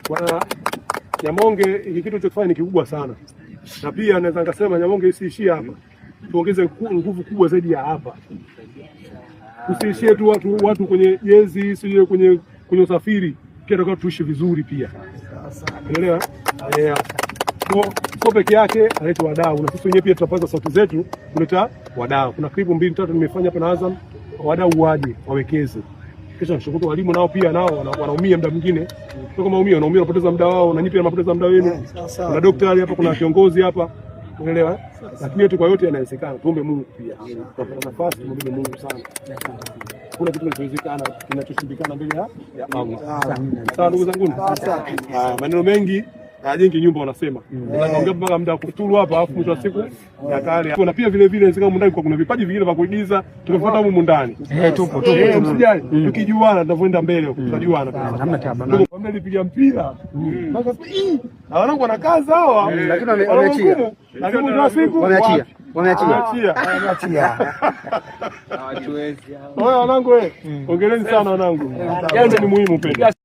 Kwa Nyamonge hiki kitu cha kufanya ni kikubwa sana, na pia naweza nikasema Nyamonge isiishie hapa, tuongeze nguvu kubwa zaidi ya hapa. Usiishie tu watu kwenye jezi, sio kwenye usafiri, pia tunataka tuishi vizuri pia. Unaelewa? Kwa peke yake analeta wadau, na sisi wenyewe pia tutapaza sauti zetu kuleta wadau. Kuna klipu 2-3 nimefanya hapa na Azam, wadau waje wawekeze. Kisha nashukuru walimu nao pia wanaumia muda mwingine. Sio kama wanaumia, wanapoteza muda wao, na nyinyi pia mnapoteza muda wenu. Kuna daktari hapa, kuna kiongozi hapa. Unaelewa? Lakini yote kwa yote yanawezekana. Tuombe Mungu pia. Tunapata nafasi, tuombe Mungu sana. Kuna kitu kinachowezekana, kinachoshindikana mbele ya Allah. Sawa ndugu zangu. Maneno mengi hajengi nyumba wanasema. Naongea mpaka muda kufuturu hapa, afu mwisho wa siku ya kale. Na pia vile vile inawezekana ndani kwa kuna vipaji vingine vya kuigiza, tunafuata huko ndani. Tupo. Msijali. Tukijuana tutavyoenda mbele huko. Tutajuana. Hamna tabu. Ndio nilipiga mpira. Sasa wanangu wana kazi hawa. Lakini wameachia. Lakini mwisho wa siku wameachia. Hawatuwezi. Wanangu hongereni sana wanangu. Jambo ni muhimu pia.